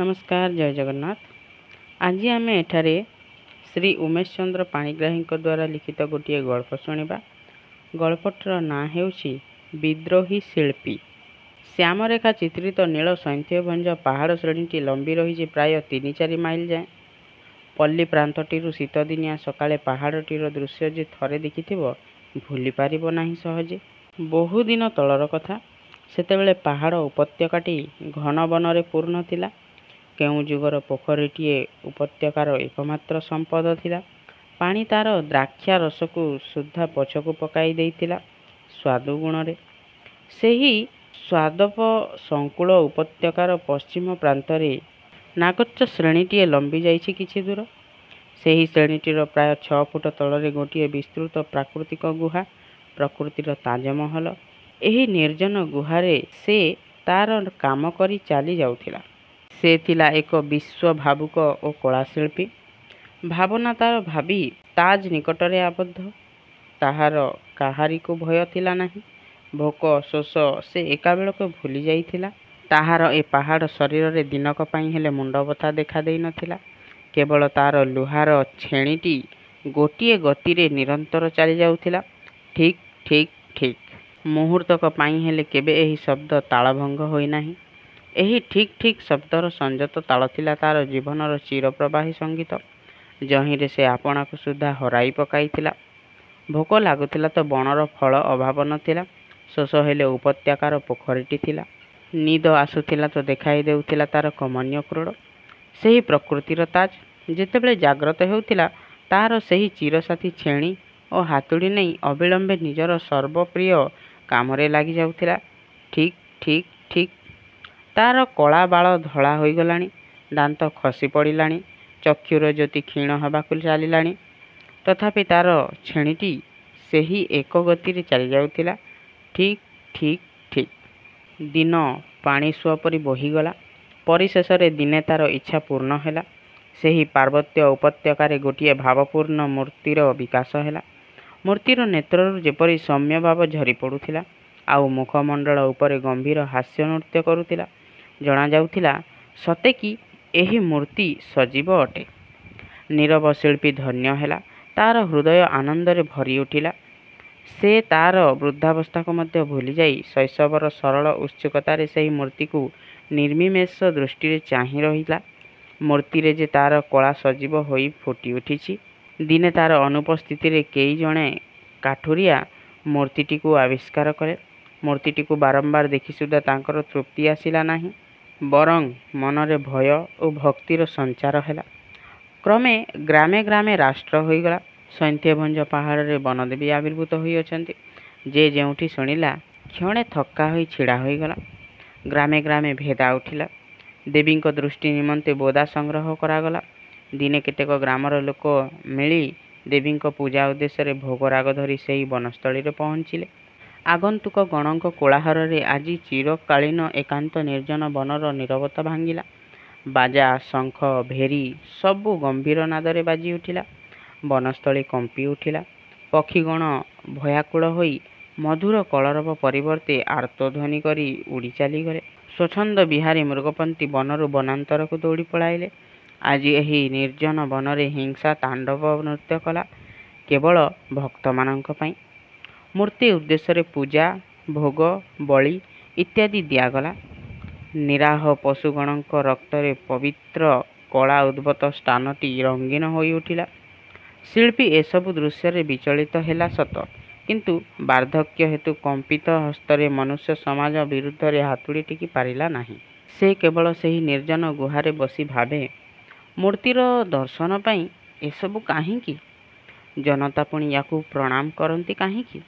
नमस्कार जय जगन्नाथ। आज आम एठारे श्री उमेश चंद्र पाणिग्राही द्वारा लिखित गोटे गल्प शुणा। गल्पटर ना हेउछि विद्रोही शिल्पी। श्यामरेखा चित्रित नील शैंत्यभंज पहाड़ श्रेणी लंबी रही प्राय 3-4 माइल जाए। पल्ली प्रांतटी शीतदिनिया सकाळे पहाड़टीर दृश्य जे थरे देखिथिबो भूली पारिबो नाही सहजे। बहुदिन तलर कथा। सेतेबेले पहाड़ उपत्यकाटी घन बनरे पूर्ण थिला। केउ जुगर पोखरीटीए उपत्यकार एकमात्र संपद थिला। पानी तार द्राक्षा रसकु सुद्धा पछकु पकाई देइतिला स्वादु गुणरे। सेही स्वादप संकुल उपत्यकार पश्चिम प्रांतरे नागच्च श्रेणीटीए लंबी जाइछि किछि दूर। सेही श्रेणीटीर प्राय 6 फुट तलरे गोटिए विस्तृत प्राकृतिक गुहा, प्रकृतिर ताजमहल। एही निर्जन गुहारे से तार काम करी चली जाउथिला। से थिला एक विश्व भावुक और कलाशिल्पी। भावना तार भावी ताज निकटरे आबद्ध। ताहार काहारी को भय थिला नाही। भोक शोष से एका बेलक भूली जाइथिला। ताहार ए पहाड़ शरीर रे दिनक पई हेले मुंड बथा देखा देई नथिला। केवल तार लुहार छेणीटी गोटिए गति रे निरंतर चली जाउथिला। ठीक ठीक ठीक। मुहूर्तक पई हेले केबे एही शब्द तालभंग होई नाही। एही ठीक ठीक शब्दर संयत ताल थिला तार जीवनर चिरप्रवाही संगीत, जहिरे से आपना को सुद्धा हराई पकाइथिला। भोक लागुथिला तो बनर फल अभाव नथिला। शोष हेले उपत्यकार पोखरीटी थिला। निद आसुथिला तो देखाई देउथिला तार कमनीय क्रोड़। सेही प्रकृतिर ताज जेतेबेले जाग्रत हेउथिला तार सेही चिरसाथी छेणी और हातुड़ी नहीं अविलंबे निजर सर्वप्रिय कामरे लागि जाउथिला। ठीक ठीक ठीक। तार कला बाल धला होई गलानी, दांत खसी पड़िलानी, चक्षुर ज्योति क्षीण हबाकु चलिलानी। तथापि तार छेणीटी सेही एक गति रे चली जाउथिला। ठीक ठीक ठीक। दिन पानी सुआ परी बहीगला। परिशेष रे दिने तार इच्छा पूर्ण हैला। सेही पार्वत्य उपत्यकार गोटिए भावपूर्ण मूर्तिर विकास हैला। मूर्तिर नेत्ररु जेपरी सौम्य भाव झरी पड़ुथिला आउ मुखमंडल उपरे गंभीर हास्य नृत्य करुथिला। जना जाउथिला सते कि एही मूर्ति सजीव अटे। नीरव शिल्पी धन्य हैला। तार हृदय आनंद रे भरी उठिला। से तार वृद्धावस्था को मध्य भूली जाई शैशवर सरल उत्सुकतार सेही मूर्ति को निर्मिमेष दृष्टि रे चाही रहिला। मूर्ति रे जे तार कला सजीव होई फुटी उठिछि। दिने तार अनुपस्थिति रे केई जणे काठुरिया मूर्तिटी को आविष्कार करे। मूर्तिटी को बारंबार देखि सुद्धा तांकर तृप्ति आसिला नाही, बरং मनरे भय और भक्तिर संचार हैला। क्रमे ग्रामे ग्रामे राष्ट्र होईगला। शैंत्यभंज पहाड़ रे वनदेवी आविर्भूत होई अछंती। जे जेउठी सुनिला क्षणे थक्का होई छिड़ा होईगला। ग्रामे ग्रामे भेदा उठिला। देवी दृष्टि निमंते बोदा संग्रह करागला। दिने केतेक ग्रामर लोक मिली देवी पूजा उद्देश्य रे भोगराग धरी सेही वनस्थली रे पहुंचिले। आगंतुक गणक कोलाहर रे आज चिरकालीन एकांत निर्जन बनर नीरवता भांगिला। बाजा शंख भेरी सबु गंभीर नादरे बाजी उठिला। वनस्थली कंपी उठिला। पक्षीगण भयाकुल होई मधुर कलरव परिवर्ते आर्तध्वनि करी उड़ी चली गले। स्वच्छंद बिहारी मृगपंथी बनरु वनांतर को दौड़ी पलाइले। आज एही निर्जन बनरे हिंसा तांडव नृत्य कला केवल भक्त मानंक पई। मूर्ति उद्देश्य रे पूजा भोग बलि इत्यादि दियागला। निराह पशुगणक रक्त रे पवित्र कला उद्भत स्थानटी रंगीन होई उठिला। शिल्पी एसबु दृश्य रे विचलित हैला सत, किंतु वार्धक्य हेतु कंपित हस्तरे मनुष्य समाज विरुद्ध रे हातुड़ी टिकी पारिला नाही। से केवल सेही निर्जन गुहारे बसी भावे मूर्तिर दर्शन पई एसबु काहींकी। जनता पुणी याकू प्रणाम करती काहींकी।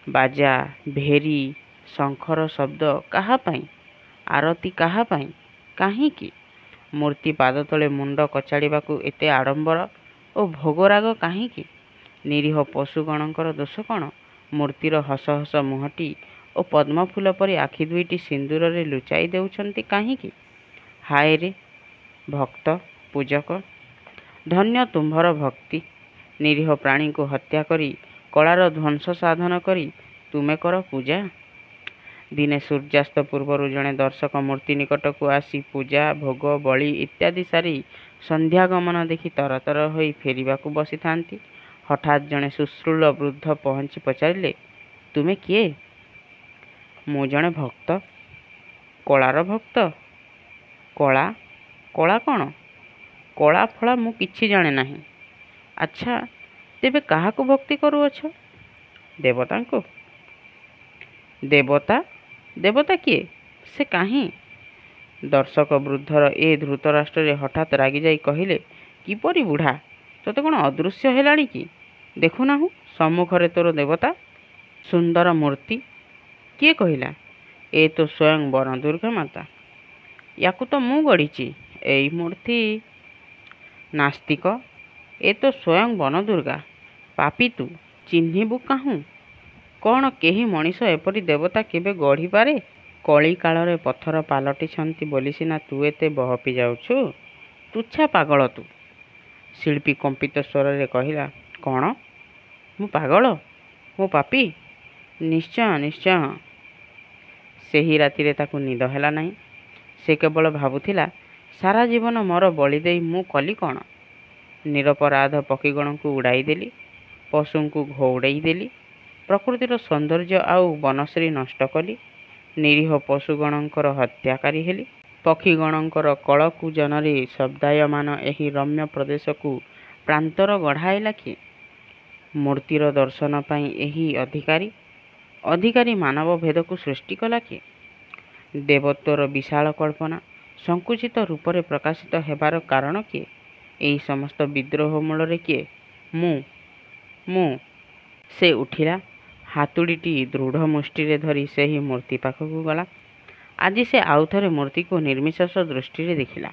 बाजा भेरी शंखर शब्द काहा पई, आरती काहा पई, काहींकी। मूर्ति पाद तले मुंड कचाड़िबाकू एते आडंबर और भोगराग काहींकी। निरीह पशुगणकर दोष कण। मूर्तिर हस हस मुहटी और पद्मफूल परी आखि दुईटी सिंदूर रे लुचाई देउछंती काहींकी। हाय रे भक्त पूजक, धन्य तुम्भर भक्ति। निरीह प्राणी को हत्या करी कलार ध्वंस साधन करी तुमे कर पूजा। ଦିନେ ସୂର୍ଯ୍ୟାସ୍ତ ପୂର୍ବରୁ ଜଣେ ଦର୍ଶକ ମୂର୍ତ୍ତି ନିକଟକୁ ଆସି ପୂଜା ଭୋଗ ବଳି ଇତ୍ୟାଦି ସାରି ସନ୍ଧ୍ୟାଗମନ ଦେଖି ତରତର ହୋଇ ଫେରିବାକୁ ବସିଥାନ୍ତି। ହଠାତ୍ ଜଣେ ସୁଶ୍ରୁଳ ବୃଦ୍ଧ ପହଞ୍ଚି ପଚାରିଲେ, ତୁମେ କିଏ? ମୁଁ ଜଣେ ଭକ୍ତ। କଳାର ଭକ୍ତ? କଳା? କଳା କ'ଣ? କଳା ଫଳା ମୁଁ କିଛି ଜାଣେ ନାହିଁ। ଆଚ୍ଛା, ତେବେ କାହାକୁ ଭକ୍ତି କରୁଅଛ? ଦେବତାଙ୍କୁ। ଦେବତା? ଦେବତା କିଏ? ସେ କାହିଁ? ଦର୍ଶକ ବୃଦ୍ଧର ଏ ଧୃତରାଷ୍ଟ୍ରରେ ହଠାତ୍ ରାଗିଯାଇ କହିଲେ, କିପରି ବୁଢ଼ା, ତୋତେ କ'ଣ ଅଦୃଶ୍ୟ ହେଲାଣି କି? ଦେଖୁନାହୁଁ ସମ୍ମୁଖରେ ତୋର ଦେବତା, ସୁନ୍ଦର ମୂର୍ତ୍ତି। କିଏ କହିଲା? ଏ ତ ସ୍ୱୟଂ ବନଦୁର୍ଗା ମାତା। ୟାକୁ ତ ମୁଁ ଗଢ଼ିଛି। ଏଇ ମୂର୍ତ୍ତି। ନାସ୍ତିକ, ଏ ତ ସ୍ୱୟଂ ବନଦୁର୍ଗା। ପାପୀ ତୁ, ଚିହ୍ନିବୁ କାହୁଁ? କ'ଣ କେହି ମଣିଷ ଏପରି ଦେବତା କେବେ ଗଢ଼ିପାରେ? କଳି କାଳରେ ପଥର ପାଲଟିଛନ୍ତି ବୋଲି ସିନା ତୁ ଏତେ ବହପି ଯାଉଛୁ। ତୁଚ୍ଛା ପାଗଳ ତୁ। ଶିଳ୍ପୀ କମ୍ପିତ ସ୍ୱରରେ କହିଲା, କ'ଣ? ମୁଁ ପାଗଳ? ମୁଁ ପାପୀ? ନିଶ୍ଚୟ ନିଶ୍ଚୟ। ସେହି ରାତିରେ ତାକୁ ନିଦ ହେଲା ନାହିଁ। ସେ କେବଳ ଭାବୁଥିଲା, ସାରା ଜୀବନ ମୋର ବଳି ଦେଇ ମୁଁ କଲି କ'ଣ? ନିରପରାଧ ପକ୍ଷୀଗଣଙ୍କୁ ଉଡ଼ାଇ ଦେଲି, ପଶୁଙ୍କୁ ଘଉଡ଼େଇ ଦେଲି, ପ୍ରକୃତିର ସୌନ୍ଦର୍ଯ୍ୟ ଆଉ ବନଶ୍ରୀ ନଷ୍ଟ କଲି, ନିରୀହ ପଶୁଗଣଙ୍କର ହତ୍ୟାକାରୀ ହେଲି। ପକ୍ଷୀଗଣଙ୍କର କଳକୁଜନରେ ଶବ୍ଦାୟମାନ ଏହି ରମ୍ୟ ପ୍ରଦେଶକୁ ପ୍ରାନ୍ତର ଗଢ଼ାଇଲା କିଏ? ମୂର୍ତ୍ତିର ଦର୍ଶନ ପାଇଁ ଏହି ଅଧିକାରୀ ମାନବ ଭେଦକୁ ସୃଷ୍ଟି କଲା କିଏ? ଦେବତ୍ୱର ବିଶାଳ କଳ୍ପନା ସଙ୍କୁଚିତ ରୂପରେ ପ୍ରକାଶିତ ହେବାର କାରଣ କିଏ? ଏହି ସମସ୍ତ ବିଦ୍ରୋହ ମୂଳରେ କିଏ? ମୁଁ। ସେ ଉଠିଲା, ହାତୁଡ଼ିଟି ଦୃଢ଼ ମୁଷ୍ଟିରେ ଧରି ସେହି ମୂର୍ତ୍ତି ପାଖକୁ ଗଲା। ଆଜି ସେ ଆଉଥରେ ମୂର୍ତ୍ତିକୁ ନିର୍ବିଶେଷ ଦୃଷ୍ଟିରେ ଦେଖିଲା।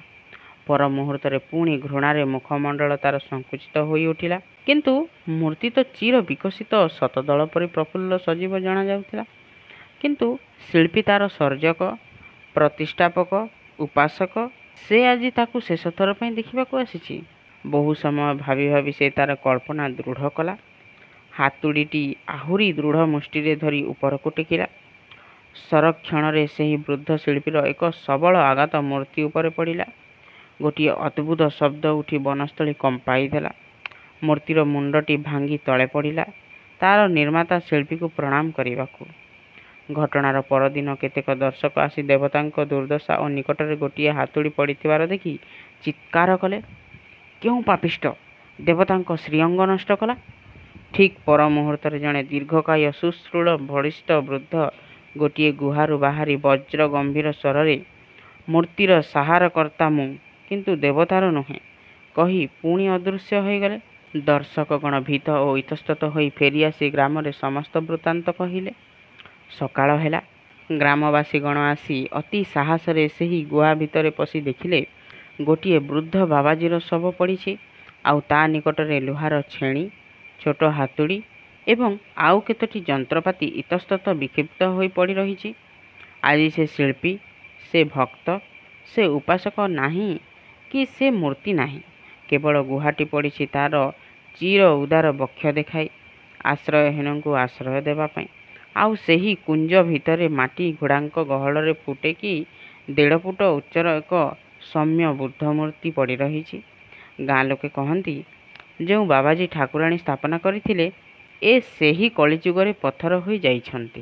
ପର ମୁହୂର୍ତ୍ତରେ ପୁଣି ଘୃଣାରେ ମୁଖମଣ୍ଡଳ ତାର ସଙ୍କୁଚିତ ହୋଇ ଉଠିଲା। କିନ୍ତୁ ମୂର୍ତ୍ତି ତ ଚିର ବିକଶିତ ଶତଦଳ ପରି ପ୍ରଫୁଲ୍ଲ ସଜୀବ ଜଣାଯାଉଥିଲା। କିନ୍ତୁ ଶିଳ୍ପୀ ତାର ସର୍ଜକ, ପ୍ରତିଷ୍ଠାପକ, ଉପାସକ। ସେ ଆଜି ତାକୁ ଶେଷଥର ପାଇଁ ଦେଖିବାକୁ ଆସିଛି। ବହୁ ସମୟ ଭାବି ଭାବି ସେ ତାର କଳ୍ପନା ଦୃଢ଼ କଲା। ହାତୁଡ଼ିଟି ଆହୁରି ଦୃଢ଼ ମୁଷ୍ଟିରେ ଧରି ଉପରକୁ ଟେକିଲା। ସରକ୍ଷଣରେ ସେହି ବୃଦ୍ଧ ଶିଳ୍ପୀର ଏକ ସବଳ ଆଘାତ ମୂର୍ତ୍ତି ଉପରେ ପଡ଼ିଲା। ଗୋଟିଏ ଅଦ୍ଭୁତ ଶବ୍ଦ ଉଠି ବନସ୍ଥଳୀ କମ୍ପାଇ ଦେଲା। ମୂର୍ତ୍ତିର ମୁଣ୍ଡଟି ଭାଙ୍ଗି ତଳେ ପଡ଼ିଲା, ତାର ନିର୍ମାତା ଶିଳ୍ପୀକୁ ପ୍ରଣାମ କରିବାକୁ। ଘଟଣାର ପରଦିନ କେତେକ ଦର୍ଶକ ଆସି ଦେବତାଙ୍କ ଦୁର୍ଦ୍ଦଶା ଓ ନିକଟରେ ଗୋଟିଏ ହାତୁଡ଼ି ପଡ଼ିଥିବାର ଦେଖି ଚିତ୍କାର କଲେ, କେଉଁ ପାପିଷ୍ଠ ଦେବତାଙ୍କ ଶ୍ରୀଅଙ୍ଗ ନଷ୍ଟ କଲା? ଠିକ୍ ପର ମୁହୂର୍ତ୍ତରେ ଜଣେ ଦୀର୍ଘକାୟ ସୁଶ୍ରୁଳ ବଳିଷ୍ଠ ବୃଦ୍ଧ ଗୋଟିଏ ଗୁହାରୁ ବାହାରି ବଜ୍ର ଗମ୍ଭୀର ସ୍ୱରରେ, ମୂର୍ତ୍ତିର ସାହାରକର୍ତ୍ତା ମୁଁ, କିନ୍ତୁ ଦେବତାର ନୁହେଁ, କହି ପୁଣି ଅଦୃଶ୍ୟ ହୋଇଗଲେ। ଦର୍ଶକଗଣ ଭୀତ ଓ ଇତସ୍ତତ ହୋଇ ଫେରିଆସି ଗ୍ରାମରେ ସମସ୍ତ ବୃତ୍ତାନ୍ତ କହିଲେ। ସକାଳ ହେଲା। ଗ୍ରାମବାସୀଗଣ ଆସି ଅତି ସାହସରେ ସେହି ଗୁହା ଭିତରେ ପଶି ଦେଖିଲେ, ଗୋଟିଏ ବୃଦ୍ଧ ବାବାଜୀର ଶବ ପଡ଼ିଛି, ଆଉ ତା ନିକଟରେ ଲୁହାର ଛେଣି, ଛୋଟ ହାତୁଡ଼ି ଏବଂ ଆଉ କେତୋଟି ଯନ୍ତ୍ରପାତି ଇତସ୍ତତ ବିକ୍ଷିପ୍ତ ହୋଇ ପଡ଼ି ରହିଛି। ଆଜି ସେ ଶିଳ୍ପୀ, ସେ ଭକ୍ତ, ସେ ଉପାସକ ନାହିଁ କି ସେ ମୂର୍ତ୍ତି ନାହିଁ। କେବଳ ଗୁହାଟି ପଡ଼ିଛି ତାର ଚିର ଉଦାର ବକ୍ଷ ଦେଖାଇ, ଆଶ୍ରୟହୀନଙ୍କୁ ଆଶ୍ରୟ ଦେବା ପାଇଁ। ଆଉ ସେହି କୁଞ୍ଜ ଭିତରେ ମାଟି ଘୋଡ଼ାଙ୍କ ଗହଳରେ ଫୁଟେ କି 1.5 ଫୁଟ ଉଚ୍ଚର ଏକ ସୌମ୍ୟ ବୁଦ୍ଧ ମୂର୍ତ୍ତି ପଡ଼ି ରହିଛି। ଗାଁ ଲୋକେ କହନ୍ତି, ଯେଉଁ ବାବାଜୀ ଠାକୁରାଣୀ ସ୍ଥାପନା କରିଥିଲେ, ଏ ସେହି କଳିଯୁଗରେ ପଥର ହୋଇ ଯାଇଛନ୍ତି।